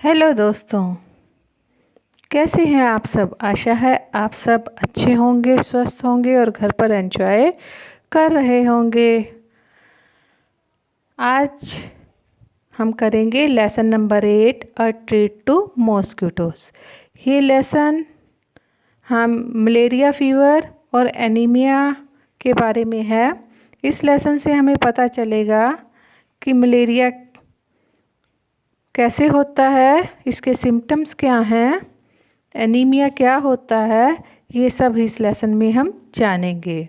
Hello दोस्तों, कैसे हैं आप सब। आशा है आप सब अच्छे होंगे, स्वस्थ होंगे और घर पर एंजॉय कर रहे होंगे। आज हम करेंगे lesson number 8 a treat to mosquitoes. ये लेसन हम मलेरिया फीवर और एनीमिया के बारे में है। इस लेसन से हमें पता चलेगा कि मलेरिया कैसे होता है, इसके सिम्टम्स क्या हैं, एनीमिया क्या होता है, ये सब इस लेसन में हम जानेंगे।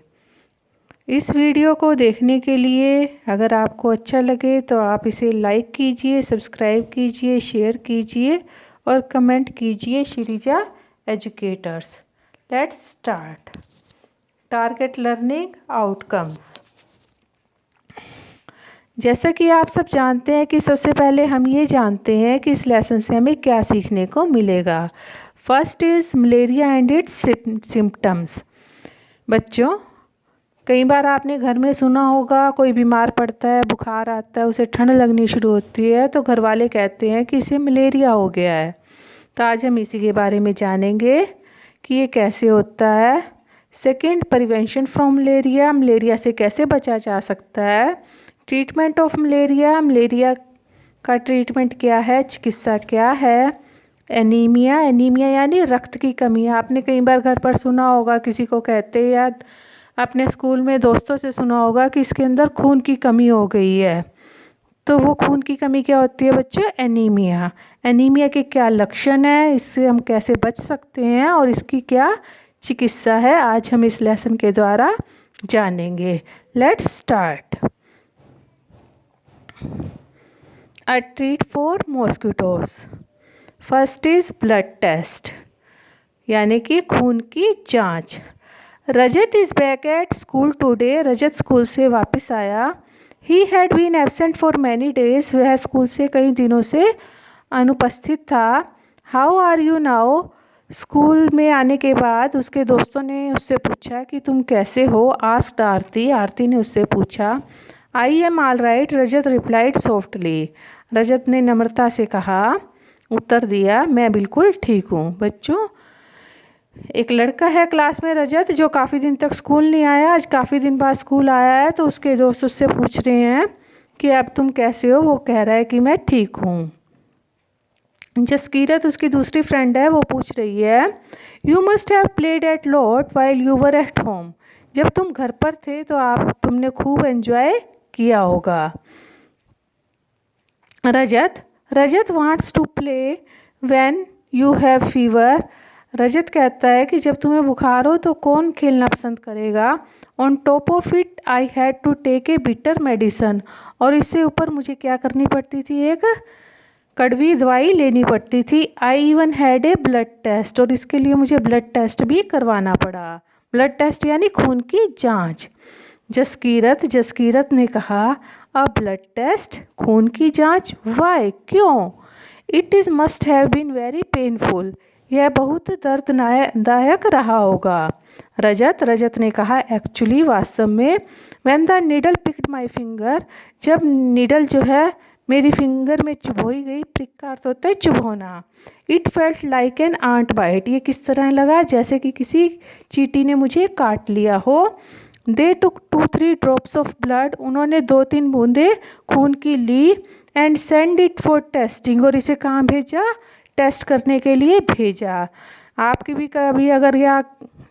इस वीडियो को देखने के लिए अगर आपको अच्छा लगे तो आप इसे लाइक कीजिए, सब्सक्राइब कीजिए, शेयर कीजिए और कमेंट कीजिए Sreeja educators. Let's start. Target learning outcomes. जैसा कि आप सब जानते हैं कि सबसे पहले हम ये जानते हैं कि इस लेसन से हमें क्या सीखने को मिलेगा। First is malaria and it's symptoms. बच्चों, कई बार आपने घर में सुना होगा कोई बीमार पड़ता है, बुखार आता है, उसे ठंड लगनी शुरू होती है तो घर वाले कहते हैं कि इसे मलेरिया हो गया है। तो आज हम इसी के बारे में जानेंगे कि ये कैसे होता है। Second, prevention from malaria. Malaria से कैसे बचा जा सकता है। Treatment of malaria. मलेरिया का ट्रीटमेंट क्या है, चिकित्सा क्या है। एनीमिया। एनीमिया यानी रक्त की कमी। आपने कई बार घर पर सुना होगा, किसी को कहते या अपने स्कूल में दोस्तों से सुना होगा कि इसके अंदर खून की कमी हो गई है। तो वो खून की कमी क्या होती है बच्चों, एनीमिया। एनीमिया के क्या लक्षण है, इससे हम कैसे बच सकते हैं और इसकी क्या चिकित्सा है, आज हम इस लेसन के द्वारा जानेंगे। Let's start. A treat for mosquitoes. First is blood test यानी कि खून की जांच। Rajat is back at school today. Rajat school से वापस आया। He had been absent for many days. वह स्कूल से कई दिनों से अनुपस्थित था। How are you now. School में आने के बाद उसके दोस्तों ने उससे पूछा कि तुम कैसे हो। आस्क्ड आरती। आरती ने उससे पूछा। I am all right, Rajat replied softly. Rajat ने नम्रता से कहा, उत्तर दिया, मैं बिल्कुल ठीक हूँ। बच्चों, एक लड़का है क्लास में रजत, जो काफ़ी दिन तक स्कूल नहीं आया। आज काफ़ी दिन बाद स्कूल आया है तो उसके दोस्त उससे पूछ रहे हैं कि अब तुम कैसे हो। वो कह रहा है कि मैं ठीक हूँ। जसकीरत उसकी दूसरी फ्रेंड है, वो पूछ रही है, you must have played at lot while you were at home. जब तुम घर पर थे तो तुमने खूब एंजॉय किया होगा। Rajat wants to play when you have fever. Rajat कहता है कि जब तुम्हें बुखार हो तो कौन खेलना पसंद करेगा। On top of it I had to take a bitter medicine. और इससे ऊपर मुझे क्या करनी पड़ती थी, एक कड़वी दवाई लेनी पड़ती थी। I even had a blood test. और इसके लिए मुझे ब्लड टेस्ट भी करवाना पड़ा। ब्लड टेस्ट यानी खून की जांच। जसकीरत ने कहा, अ ब्लड टेस्ट, खून की जांच, वाई, क्यों। It is must have been very painful. यह बहुत दर्दनायक रहा होगा। रजत ने कहा, एक्चुअली, वास्तव में, when the needle picked my finger, जब नीडल जो है मेरी फिंगर में चुभोई गई। प्रिक का अर्थ होता है चुभोना। It felt like an ant bite. ये किस तरह लगा, जैसे कि किसी चींटी ने मुझे काट लिया हो। They took 2-3 drops of blood. उन्होंने 2-3 बूंदे खून की ली। And send it for testing. और इसे कहाँ भेजा, टेस्ट करने के लिए भेजा। आपकी भी कभी अगर या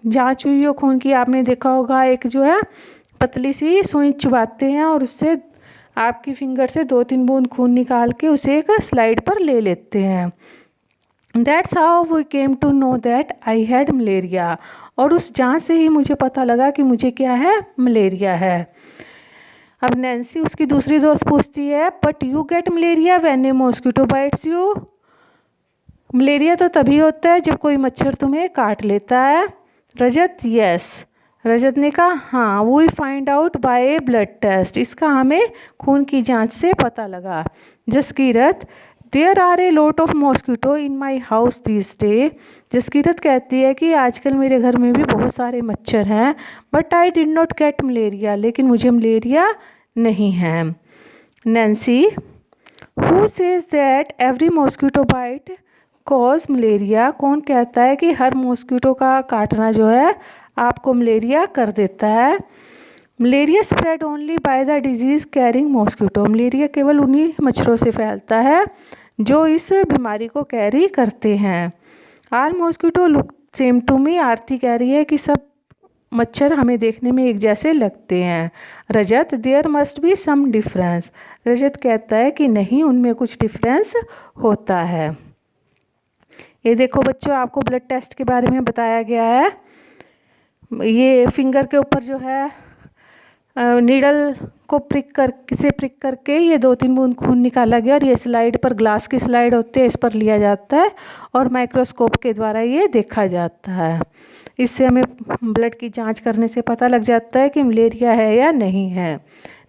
जांच हुई हो खून की, आपने देखा होगा एक जो है पतली सी सुई चुभाते हैं और उससे आपकी फिंगर से 2-3 बूंद खून निकाल के उसे एक स्लाइड पर ले लेते हैं। That's how we came to know that I had malaria. और उस जांच से ही मुझे पता लगा कि मुझे क्या है, मलेरिया है। अब नैन्सी उसकी दूसरी दोस्त पूछती है, but you get malaria when A mosquito bytes you. Malaria तो तभी होता है जब कोई मच्छर तुम्हें काट लेता है। यस। रजत ने कहा, हाँ, we find out by a blood test. इसका हमें खून की जांच से पता लगा। Jaskirat, there are a lot of mosquito in my house this day. Jaskirat कहती है कि आजकल मेरे घर में भी बहुत सारे मच्छर हैं। But I did not get malaria. लेकिन मुझे मलेरिया नहीं है। Nancy, who says that every mosquito bite cause malaria? कौन कहता है कि हर मॉस्किटो का काटना जो है आपको मलेरिया कर देता है? Malaria spread only by the disease carrying mosquito. Malaria केवल उन्हीं मच्छरों से फैलता है जो इस बीमारी को कैरी करते हैं। All mosquito look same to me. Aarti कह रही है कि सब मच्छर हमें देखने में एक जैसे लगते हैं। Rajat, there must be some difference. Rajat कहता है कि नहीं, उनमें कुछ डिफरेंस होता है। ये देखो बच्चों, आपको ब्लड टेस्ट के बारे में बताया गया है। ये फिंगर के ऊपर जो है नीडल को प्रिक करके ये 2-3 बूंद खून निकाला गया और ये स्लाइड पर, ग्लास की स्लाइड होती है, इस पर लिया जाता है और माइक्रोस्कोप के द्वारा ये देखा जाता है। इससे हमें ब्लड की जांच करने से पता लग जाता है कि मलेरिया है या नहीं है।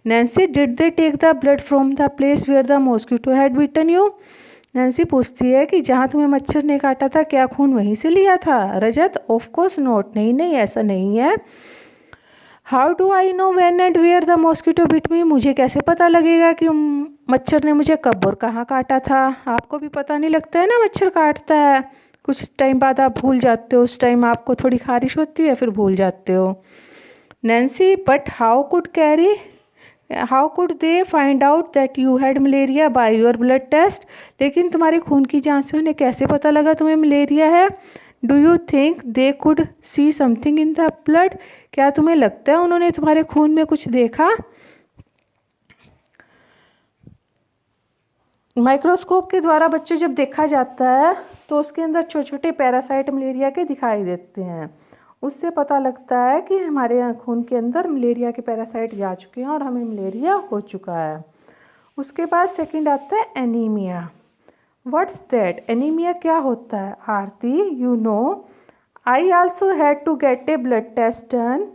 Nancy, did they take the blood from the place where the mosquito had beaten you? Nancy पूछती है कि जहाँ तुम्हें मच्छर ने काटा था, क्या खून वहीं से लिया था? Rajat, of course not. नहीं नहीं, ऐसा नहीं है। How do I know when and where the mosquito bit me? मुझे कैसे पता लगेगा कि मच्छर ने मुझे कब और कहाँ काटा था? आपको भी पता नहीं लगता है ना मच्छर काटता है, कुछ टाइम बाद आप भूल जाते हो। उस टाइम आपको थोड़ी खारिश होती है, फिर भूल जाते हो। Nancy, but how could they find out that you had malaria by your blood test? लेकिन तुम्हारे खून की जांच से उन्हें कैसे पता लगा तुम्हें मलेरिया है? Do you think they could see something in the blood? क्या तुम्हें लगता है उन्होंने तुम्हारे खून में कुछ देखा? माइक्रोस्कोप के द्वारा बच्चे जब देखा जाता है तो उसके अंदर छोटे छोटे पैरासाइट मलेरिया के दिखाई देते हैं। उससे पता लगता है कि हमारे यहाँ खून के अंदर मलेरिया के पैरासाइट जा चुके हैं और हमें मलेरिया हो चुका है। उसके बाद सेकंड आता है एनीमिया। What's that? एनीमिया क्या होता है? Aarti, you know I also had to get a blood test done.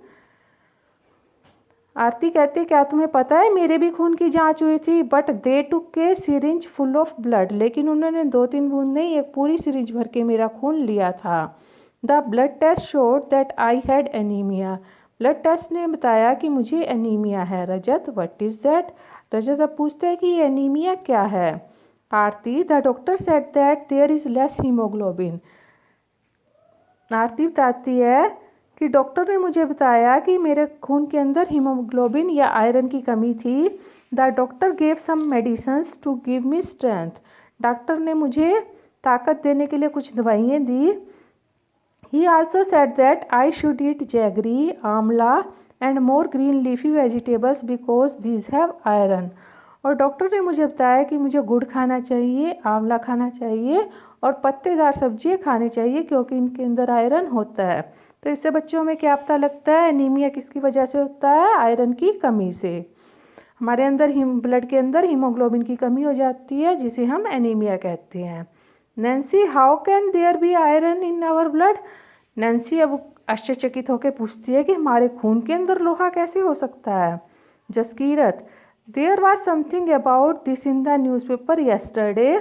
Aarti कहती है, क्या तुम्हें पता है मेरे भी खून की जांच हुई थी, but they took A syringe full of blood. लेकिन उन्होंने 2-3 बूंद नहीं, एक पूरी सिरिंज भर के मेरा खून लिया था। The blood test showed that I had anaemia. Blood test ने बताया कि मुझे एनीमिया है। Rajat, what is that? Rajat अब पूछते हैं कि ये एनीमिया क्या है? Aarti, the doctor said that there is less haemoglobin. Aarti बताती है कि डॉक्टर ने मुझे बताया कि मेरे खून के अंदर हीमोग्लोबिन या आयरन की कमी थी। The doctor gave some medicines to give me strength. Doctor ने मुझे ताकत देने के लिए कुछ दवाइयाँ दी। He also said that I should eat jaggery, amla and more green leafy vegetables because these have iron. और डॉक्टर ने मुझे बताया कि मुझे गुड़ खाना चाहिए, आंवला खाना चाहिए और पत्तेदार सब्जियां खानी चाहिए क्योंकि इनके अंदर आयरन होता है। तो इससे बच्चों में क्या पता लगता है एनीमिया किसकी वजह से होता है? आयरन की कमी से। हमारे अंदर ब्लड के अंदर हीमोग्लोबिन की कमी हो जाती है जिसे हम एनीमिया कहते हैं। Nancy, how can there be iron in our blood? Nancy अब आश्चर्यचकित होकर पूछती है कि हमारे खून के अंदर लोहा कैसे हो सकता है? Jaskirat, there was something about this in the newspaper yesterday.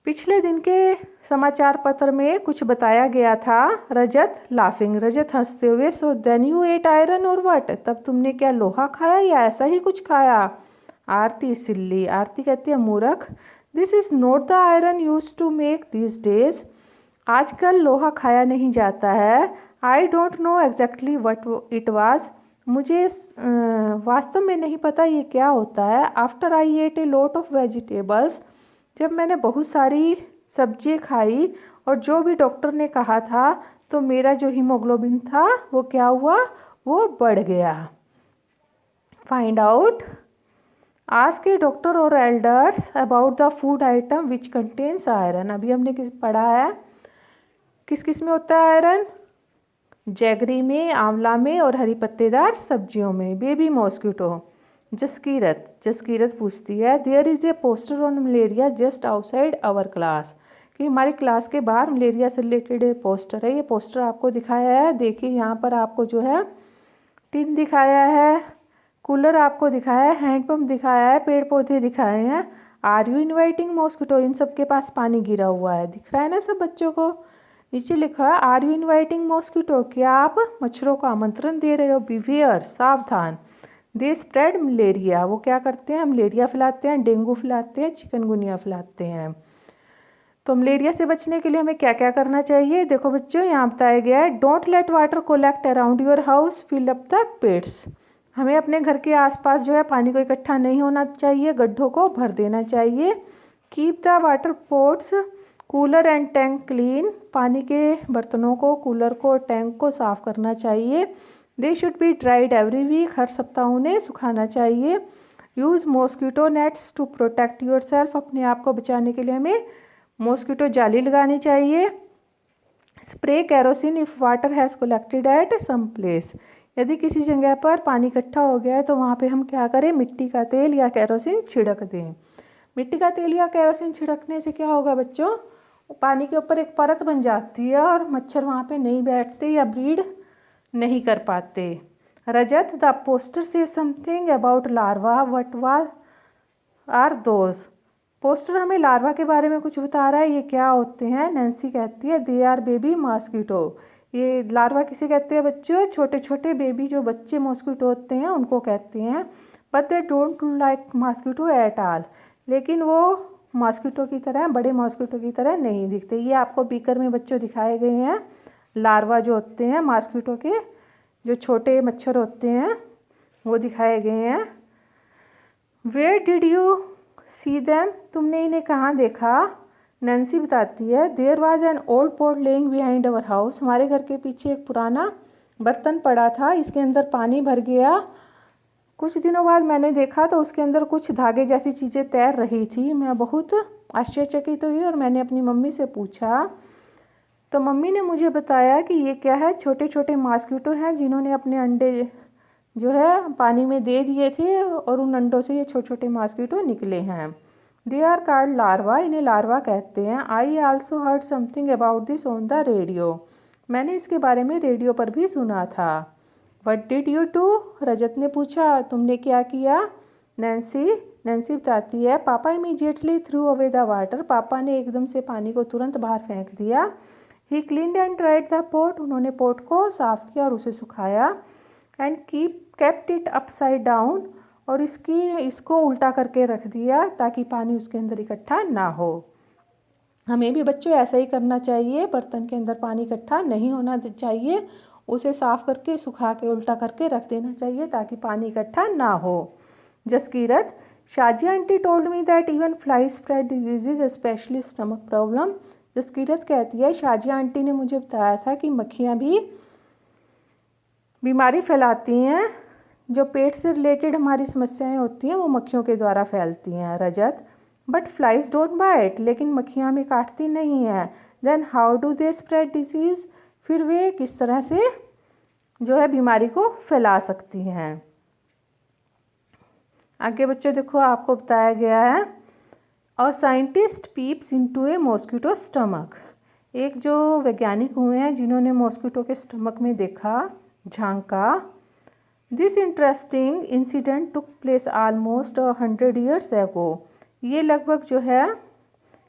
पिछले दिन के समाचार पत्र में कुछ बताया गया था। रजत, लाफिंग। रजत हंसते हुए, so then you ate iron और व्हाट? तब तुमने क्या लोहा खाया या ऐसा ही कुछ खाया? आरती, सिल्ली। आरती कहती है, मूर्ख, this is not the iron use to make this days. आजकल लोहा खाया नहीं जाता है। I don't know exactly what it was. मुझे वास्तव में नहीं पता ये क्या होता है। After I ate a lot of vegetables, जब मैंने बहुत सारी सब्जियाँ खाई और जो भी डॉक्टर ने कहा था, तो मेरा जो हीमोग्लोबिन था वो क्या हुआ? वो बढ़ गया। फाइंड आउट, आस्क ए डॉक्टर और elders about the food item which contains iron. अभी हमने पढ़ा है किस किस में होता है आयरन? जैगरी में, आंवला में और हरी पत्तेदार सब्जियों में। Baby mosquito. जसकीरत पूछती है, there is a poster on malaria just outside our class. कि हमारी क्लास के बाहर मलेरिया से रिलेटेड पोस्टर है। ये पोस्टर आपको दिखाया है, देखिए यहाँ पर आपको जो है टिन दिखाया है, कूलर आपको दिखाया है, हैंडपम्प दिखाया है, पेड़ पौधे दिखाए हैं। Are you inviting mosquito? इन सब के पास पानी गिरा हुआ है, दिख रहा है ना सब बच्चों को? नीचे लिखा है, आर यू इन्वाइटिंग मॉस्किटो? क्या आप मच्छरों को आमंत्रण दे रहे हो? बिवेयर, सावधान। दे स्प्रेड मलेरिया, वो क्या करते हैं, मलेरिया फैलाते हैं, डेंगू फैलाते हैं, चिकनगुनिया फैलाते हैं। तो मलेरिया से बचने के लिए हमें क्या क्या करना चाहिए, देखो बच्चों यहाँ बताया गया है, don't let water collect around your house, fill up the pits. हमें अपने घर के आसपास जो है पानी को इकट्ठा नहीं होना चाहिए, गड्ढों को भर देना चाहिए। Keep the water pots cooler and tank clean, पानी के बर्तनों को, कूलर को, टैंक को साफ़ करना चाहिए। They should be dried every week, हर सप्ताह उन्हें सुखाना चाहिए। Use mosquito nets to protect yourself, अपने आप को बचाने के लिए हमें मॉस्किटो जाली लगानी चाहिए। Spray kerosene if water has collected at some place, यदि किसी जगह पर पानी इकट्ठा हो गया है तो वहाँ पे हम क्या करें, मिट्टी का तेल या कैरोसिन छिड़क दें। मिट्टी का तेल या कैरोसिन छिड़कने से क्या होगा बच्चों, पानी के ऊपर एक परत बन जाती है और मच्छर वहाँ पे नहीं बैठते या ब्रीड नहीं कर पाते। रजत, द पोस्टर से something about larva, what was are those. Poster हमें लार्वा के बारे में कुछ बता रहा है, ये क्या होते हैं। नैन्सी कहती है दे आर बेबी मॉस्किटो, ये लार्वा किसे कहते हैं बच्चों, छोटे छोटे बेबी जो बच्चे मॉस्किटो होते हैं उनको कहते हैं। But they don't like mosquito at all, लेकिन वो मॉस्किटो की तरह, बड़े मॉस्किटो की तरह नहीं दिखते। ये आपको बीकर में बच्चों दिखाए गए हैं लार्वा जो होते हैं मॉस्किटो के, जो छोटे मच्छर होते हैं वो दिखाए गए हैं। Where did you see them, तुमने इन्हें कहाँ देखा। नैन्सी बताती है there was an old pot laying behind our house, हमारे घर के पीछे एक पुराना बर्तन पड़ा था, इसके अंदर पानी भर गया। कुछ दिनों बाद मैंने देखा तो उसके अंदर कुछ धागे जैसी चीज़ें तैर रही थी, मैं बहुत आश्चर्यचकित हुई और मैंने अपनी मम्मी से पूछा तो मम्मी ने मुझे बताया कि ये क्या है, छोटे छोटे मॉस्किटो हैं जिन्होंने अपने अंडे जो है पानी में दे दिए थे और उन अंडों से ये छोटे छोटे मॉस्किटो निकले हैं। दे आर कॉल्ड लार्वा, इन्हें लार्वा कहते हैं। I also heard something about this on the radio, मैंने इसके बारे में रेडियो पर भी सुना था। व्हाट डिड यू डू, रजत ने पूछा तुमने क्या किया। नैन्सी बताती है पापा immediately through away the water, पापा ने एकदम से पानी को तुरंत बाहर फेंक दिया। He cleaned and dried the pot, उन्होंने पॉट को साफ किया और उसे सुखाया। And kept it upside down, और इसको उल्टा करके रख दिया ताकि पानी उसके अंदर इकट्ठा ना हो। हमें भी बच्चों ऐसा ही करना चाहिए, बर्तन के अंदर पानी इकट्ठा नहीं होना चाहिए, उसे साफ़ करके सुखा के उल्टा करके रख देना चाहिए ताकि पानी इकट्ठा ना हो। Jaskirat, Shazia aunty told me that even fly spread diseases specially stomach problem. Jaskirat कहती है शाजिया आंटी ने मुझे बताया था कि मक्खियाँ भी बीमारी फैलाती हैं, जो पेट से रिलेटेड हमारी समस्याएं होती हैं वो मक्खियों के द्वारा फैलती हैं। Rajat, but flies don't bite, लेकिन मक्खियाँ हमें काटती नहीं हैं। Then how do they spread disease, फिर वे किस तरह से जो है बीमारी को फैला सकती हैं। आगे बच्चों देखो आपको बताया गया है a scientist peeps into A mosquito stomach, एक जो वैज्ञानिक हुए हैं जिन्होंने मॉस्किटो के स्टमक में देखा, झांका। This interesting incident took place almost 100 years ago, ये लगभग जो है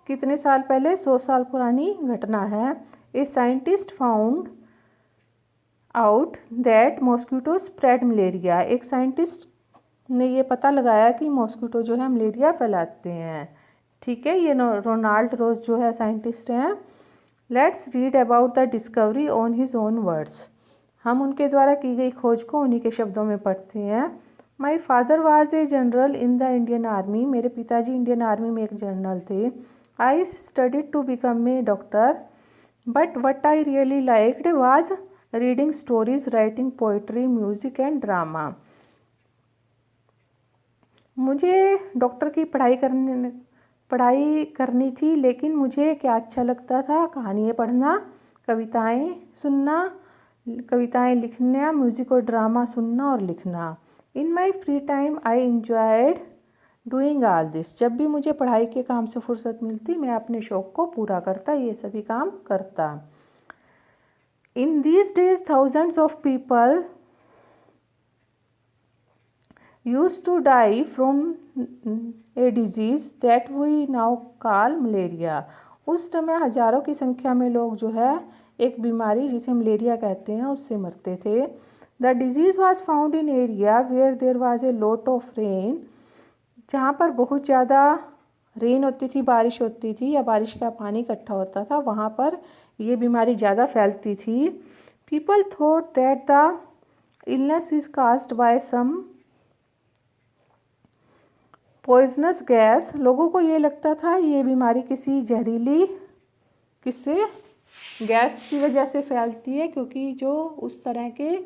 कितने साल पहले, 100 साल पुरानी घटना है। A scientist found out that mosquito spread malaria, एक साइंटिस्ट ने ये पता लगाया कि मॉस्किटो जो है मलेरिया फैलाते हैं। ठीक है, ये रोनाल्ड रोज जो है साइंटिस्ट हैं। Let's read about the discovery on his own words, हम उनके द्वारा की गई खोज को उन्हीं के शब्दों में पढ़ते हैं। My father was a general in the Indian army, मेरे पिताजी इंडियन आर्मी में एक जनरल थे। I studied to become a doctor, but what I really liked was reading stories, writing poetry, music and drama. मुझे doctor की पढ़ाई करनी थी, लेकिन मुझे क्या अच्छा लगता था, कहानियाँ पढ़ना, कविताएं सुनना, कविताएं लिखना, म्यूज़िक और ड्रामा सुनना और लिखना। In my free time I enjoyed doing all this, जब भी मुझे पढ़ाई के काम से फुर्सत मिलती मैं अपने शौक़ को पूरा करता, ये सभी काम करता। In these days thousands of people used to die from a disease that we now call malaria, उस समय हजारों की संख्या में लोग जो है एक बीमारी जिसे मलेरिया कहते हैं उससे मरते थे। The disease was found in area where there was a lot of rain, जहाँ पर बहुत ज़्यादा रेन होती थी, बारिश होती थी या बारिश का पानी इकट्ठा होता था, वहाँ पर ये बीमारी ज़्यादा फैलती थी. People thought that the illness is caused by some poisonous gas. लोगों को ये लगता था ये बीमारी किसी जहरीली किससे गैस की वजह से फैलती है, क्योंकि जो उस तरह के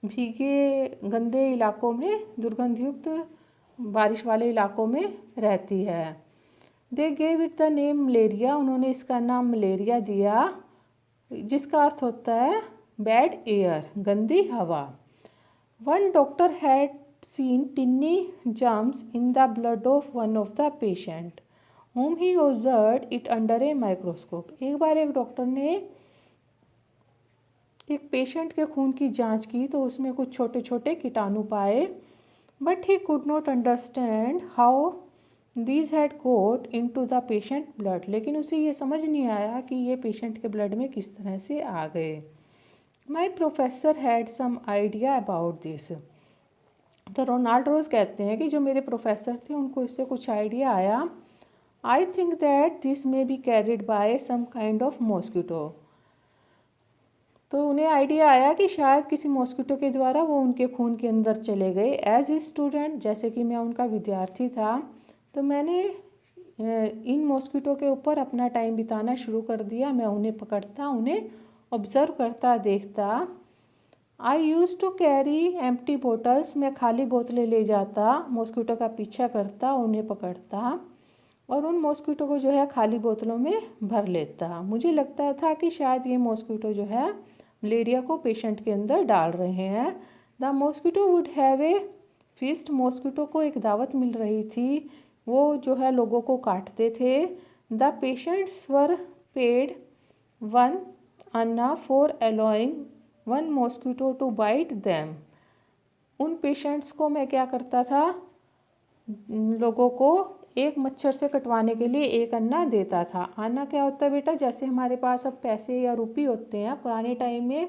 भीगे गंदे इलाकों में, दुर्गंधयुक्त बारिश वाले इलाकों में रहती है. They gave it the name malaria. उन्होंने इसका नाम मलेरिया दिया, जिसका अर्थ होता है बैड एयर, गंदी हवा. One doctor had seen tiny germs in the blood of one of the patient whom he observed it under a microscope. एक बार एक डॉक्टर ने एक पेशेंट के खून की जांच की तो उसमें कुछ छोटे छोटे कीटाणु पाए. But he could not understand how these had got into the patient blood. लेकिन उसे ये समझ नहीं आया कि ये पेशेंट के ब्लड में किस तरह से आ गए. My professor had some idea about this. तो रोनाल्ड रोज कहते हैं कि जो मेरे प्रोफेसर थे उनको इससे कुछ आइडिया आया. I think that this may be carried by some kind of mosquito. तो उन्हें आइडिया आया कि शायद किसी मॉस्किटो के द्वारा वो उनके खून के अंदर चले गए. एज ए स्टूडेंट, जैसे कि मैं उनका विद्यार्थी था, तो मैंने इन मॉस्किटो के ऊपर अपना टाइम बिताना शुरू कर दिया. मैं उन्हें पकड़ता, उन्हें ऑब्ज़र्व करता, देखता. I used to carry empty bottles. मैं खाली बोतलें ले जाता, मॉस्किटो का पीछा करता, उन्हें पकड़ता और उन मॉस्किटो को जो है खाली बोतलों में भर लेता. मुझे लगता था कि शायद ये मॉस्किटो जो है मलेरिया को पेशेंट के अंदर डाल रहे हैं. The mosquito would have a feast. Mosquito को एक दावत मिल रही थी, वो जो है लोगों को काटते थे. The patients were paid 1 anna for allowing 1 mosquito to bite them. उन पेशेंट्स को मैं क्या करता था, लोगों को एक मच्छर से कटवाने के लिए 1 अन्ना देता था. अन्ना क्या होता है बेटा, जैसे हमारे पास अब पैसे या रुपये होते हैं, पुराने टाइम में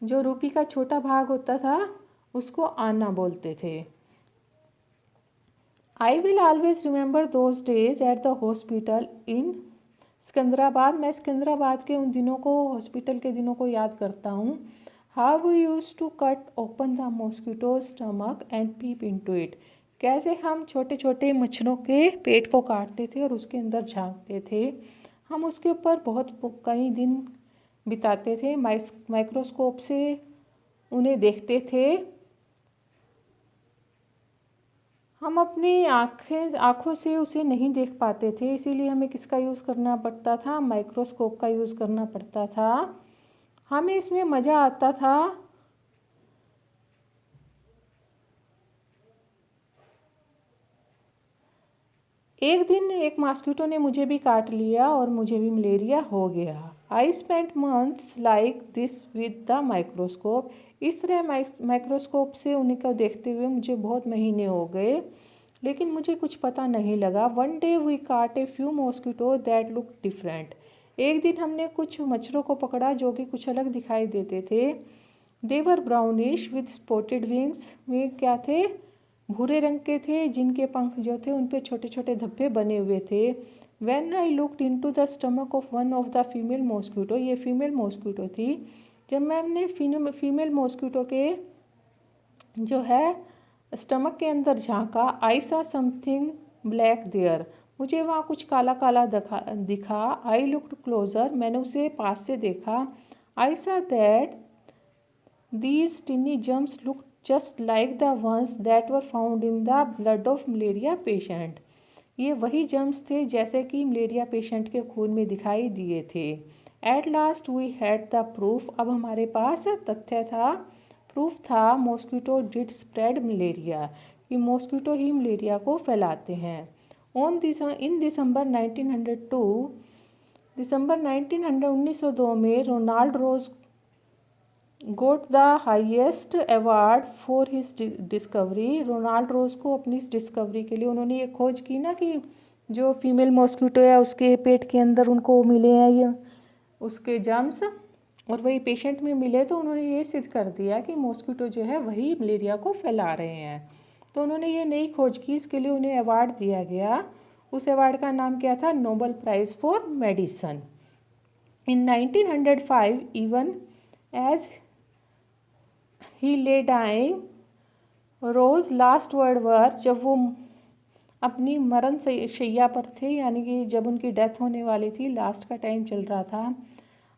जो रुपये का छोटा भाग होता था उसको आना बोलते थे. I will always remember those days at the hospital in Secunderabad. मैं सिकंदराबाद के उन दिनों को, हॉस्पिटल के दिनों को याद करता हूँ. How we used to cut open the mosquito stomach and peep into it. कैसे हम छोटे छोटे मच्छरों के पेट को काटते थे और उसके अंदर झांकते थे. हम उसके ऊपर बहुत कई दिन बिताते थे, माइक्रोस्कोप से उन्हें देखते थे. हम अपनी आँखों से उसे नहीं देख पाते थे, इसीलिए हमें किसका यूज़ करना पड़ता था, माइक्रोस्कोप का यूज़ करना पड़ता था. हमें इसमें मज़ा आता था. एक दिन एक मॉस्किटो ने मुझे भी काट लिया और मुझे भी मलेरिया हो गया. I spent months like this with the microscope. इस तरह माइक्रोस्कोप से उन्हीं को देखते हुए मुझे बहुत महीने हो गए, लेकिन मुझे कुछ पता नहीं लगा. वन डे वी काट a few mosquito that look different. एक दिन हमने कुछ मच्छरों को पकड़ा जो कि कुछ अलग दिखाई देते थे. दे वर ब्राउनिश विद स्पॉटेड विंग्स. वे क्या थे, भूरे रंग के थे, जिनके पंख जो थे उन पे छोटे छोटे धब्बे बने हुए थे. When I looked into the stomach of one of the female mosquito. ये फीमेल मॉस्किटो थी. जब मैंने फीमेल मॉस्किटो के जो है स्टमक के अंदर झांका, आई सा समथिंग ब्लैक देयर. मुझे वहाँ कुछ काला काला दिखा. I looked closer. मैंने उसे पास से देखा. I saw that these tiny germs look just like the ones that were found in the blood of malaria patient. ये वही जम्स थे जैसे कि मलेरिया पेशेंट के खून में दिखाई दिए थे. At last we had the proof. अब हमारे पास तथ्य था, प्रूफ था. मॉस्किटो डिड स्प्रेड मलेरिया, कि मॉस्किटो ही मलेरिया को फैलाते हैं. इन दिसंबर 1902 में Ronald Ross got the highest award for his discovery. Ronald Ross को अपनी इस डिस्कवरी के लिए, उन्होंने ये खोज की ना कि जो फीमेल मॉस्किटो है उसके पेट के अंदर उनको मिले हैं ये उसके जर्म्स, और वही पेशेंट में मिले तो उन्होंने ये सिद्ध कर दिया कि मॉस्किटो जो है वही मलेरिया को फैला रहे हैं। तो उन्होंने ये नई खोज की, इसके लिए उन्हें अवार्ड दिया गया। उस अवार्ड का नाम क्या था? Nobel prize for medicine. In 1905 even as he lay dying Ross last words were, जब वो अपनी मरण शैया पर थे, यानी कि जब उनकी डेथ होने वाली थी, लास्ट का टाइम चल रहा था,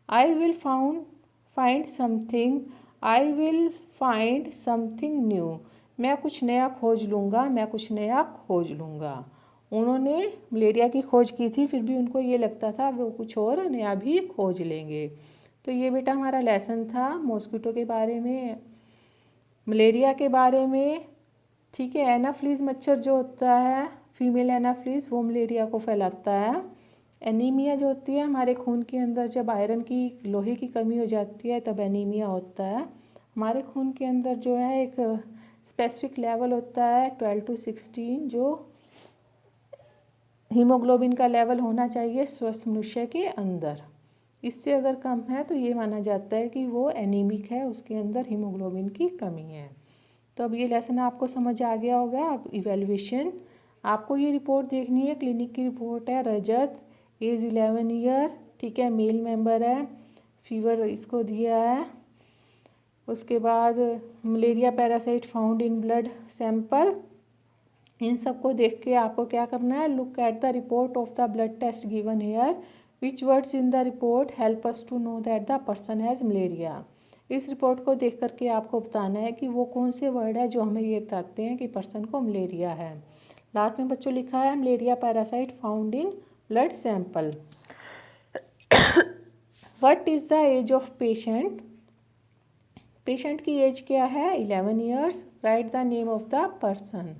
I will find something, I will find something new, मैं कुछ नया खोज लूँगा, मैं कुछ नया खोज लूँगा। उन्होंने मलेरिया की खोज की थी, फिर भी उनको ये लगता था वो कुछ और नया भी खोज लेंगे। तो ये बेटा हमारा लेसन था मॉस्किटो के बारे में, मलेरिया के बारे में। ठीक है, एनाफ्लीज मच्छर जो होता है, फीमेल एनाफ्लीज, वो मलेरिया को फैलाता है। एनीमिया जो होती है हमारे खून के अंदर, जब आयरन की, लोहे की कमी हो जाती है तब एनीमिया होता है। हमारे खून के अंदर जो है एक स्पेसिफिक लेवल होता है 12 to 16, जो हीमोग्लोबिन का लेवल होना चाहिए स्वस्थ मनुष्य के अंदर। इससे अगर कम है तो ये माना जाता है कि वो एनीमिक है, उसके अंदर हीमोग्लोबिन की कमी है। तो अब ये लेसन आपको समझ आ गया होगा। अब इवैल्यूएशन, आपको ये रिपोर्ट देखनी है, क्लिनिक की रिपोर्ट है। रजत, एज 11 ईयर, ठीक है, मेल मेंबर है, फीवर इसको दिया है। उसके बाद malaria parasite found in blood sample. इन सब को देख के आपको क्या करना है? Look at the report of the blood test given here, which words in the report help us to know that the person has malaria. इस रिपोर्ट को देख करके आपको बताना है कि वो कौन से वर्ड है जो हमें ये बताते हैं कि पर्सन को मलेरिया है। लास्ट में बच्चों लिखा है malaria parasite found in blood sample. What is the age of patient? Patient की एज क्या है? 11 years. Write the name of the person,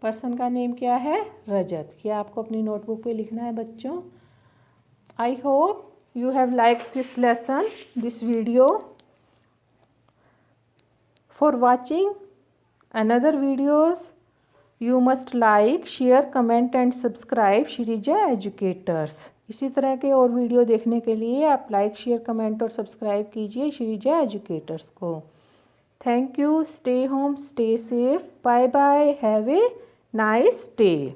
person का नेम क्या है? रजत। ये आपको अपनी नोटबुक पे लिखना है बच्चों। I hope you have liked this lesson, this video. For watching another videos, you must like, share, comment and subscribe Sreeja educators. इसी तरह के और वीडियो देखने के लिए आप लाइक, शेयर, कमेंट और सब्सक्राइब कीजिए श्रीजा एजुकेटर्स को। Thank you. Stay home, stay safe, bye bye, have a nice day.